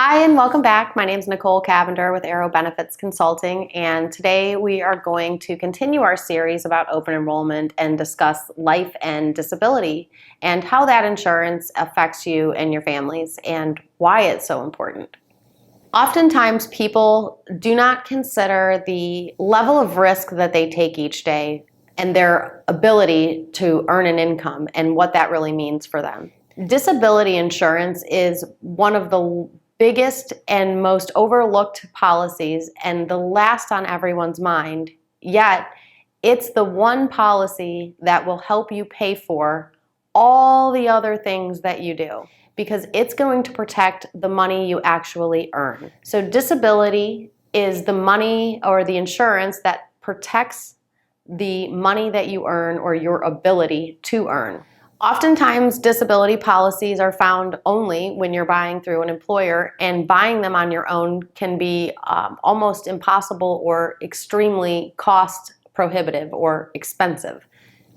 Hi and welcome back. My name is Nicole Cavender with Arrow Benefits Consulting, and today we are going to continue our series about open enrollment and discuss life and disability and how that insurance affects you and your families and why it's so important. Oftentimes people do not consider the level of risk that they take each day and their ability to earn an income and what that really means for them. Disability insurance is one of the biggest and most overlooked policies and the last on everyone's mind, yet it's the one policy that will help you pay for all the other things that you do because it's going to protect the money you actually earn. So disability is the money or the insurance that protects the money that you earn or your ability to earn. Oftentimes, disability policies are found only when you're buying through an employer, and buying them on your own can be almost impossible or extremely cost prohibitive or expensive.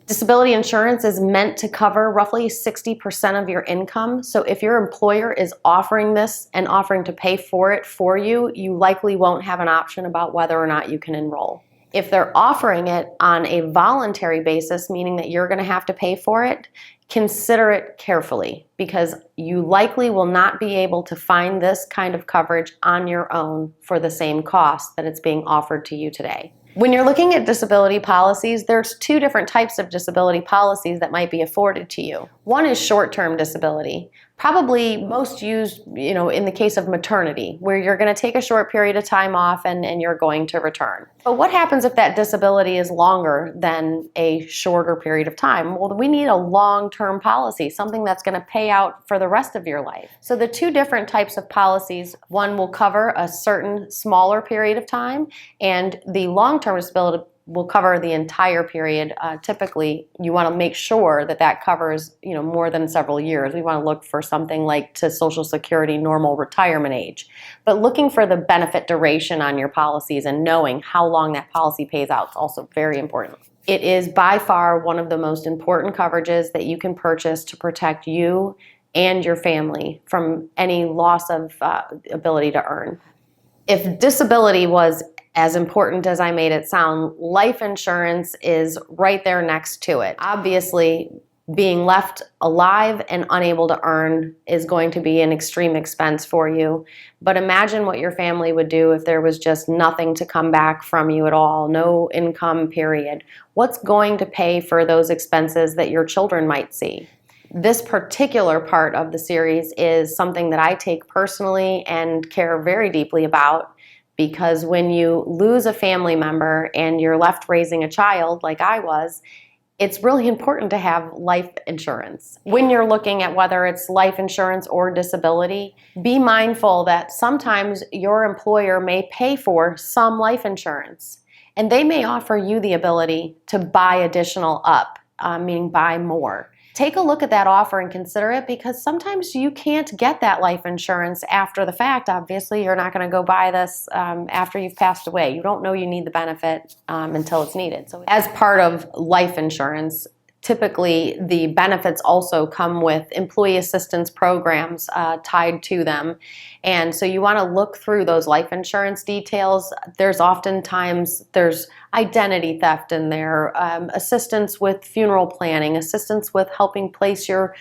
Disability insurance is meant to cover roughly 60% of your income, so if your employer is offering this and offering to pay for it for you, you likely won't have an option about whether or not you can enroll. If they're offering it on a voluntary basis, meaning that you're going to have to pay for it, consider it carefully because you likely will not be able to find this kind of coverage on your own for the same cost that it's being offered to you today. When you're looking at disability policies, there's two different types of disability policies that might be afforded to you. One is short-term disability, probably most used, in the case of maternity, where you're going to take a short period of time off and you're going to return. But what happens if that disability is longer than a shorter period of time? Well, we need a long-term policy, something that's going to pay out for the rest of your life. So the two different types of policies, one will cover a certain smaller period of time, and the long-term disability will cover the entire period. Typically, you want to make sure that that covers, more than several years. We want to look for something like to Social Security normal retirement age. But looking for the benefit duration on your policies and knowing how long that policy pays out is also very important. It is by far one of the most important coverages that you can purchase to protect you and your family from any loss of ability to earn. If disability was as important as I made it sound, life insurance is right there next to it. Obviously, being left alive and unable to earn is going to be an extreme expense for you. But imagine what your family would do if there was just nothing to come back from you at all, no income period. What's going to pay for those expenses that your children might see? This particular part of the series is something that I take personally and care very deeply about, because when you lose a family member and you're left raising a child like I was, it's really important to have life insurance. When you're looking at whether it's life insurance or disability, be mindful that sometimes your employer may pay for some life insurance, and they may offer you the ability to buy additional up, meaning buy more. Take a look at that offer and consider it, because sometimes you can't get that life insurance after the fact. Obviously, you're not going to go buy this after you've passed away. You don't know you need the benefit until it's needed. So as part of life insurance, typically the benefits also come with employee assistance programs tied to them. And so you want to look through those life insurance details. There's identity theft in there, assistance with funeral planning, assistance with helping place your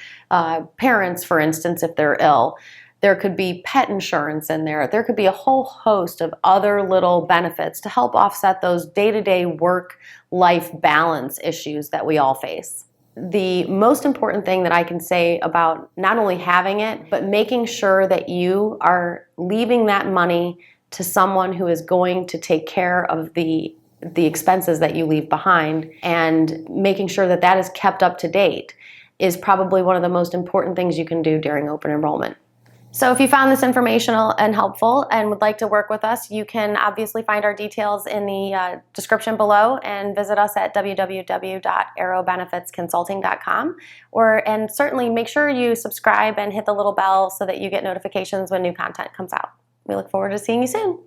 parents, for instance, if they're ill. There could be pet insurance in there. There could be a whole host of other little benefits to help offset those day-to-day work-life balance issues that we all face. The most important thing that I can say about not only having it, but making sure that you are leaving that money to someone who is going to take care of the expenses that you leave behind, and making sure that that is kept up to date is probably one of the most important things you can do during open enrollment. So if you found this informational and helpful and would like to work with us, you can obviously find our details in the description below and visit us at www.arrowbenefitsconsulting.com. And certainly make sure you subscribe and hit the little bell so that you get notifications when new content comes out. We look forward to seeing you soon.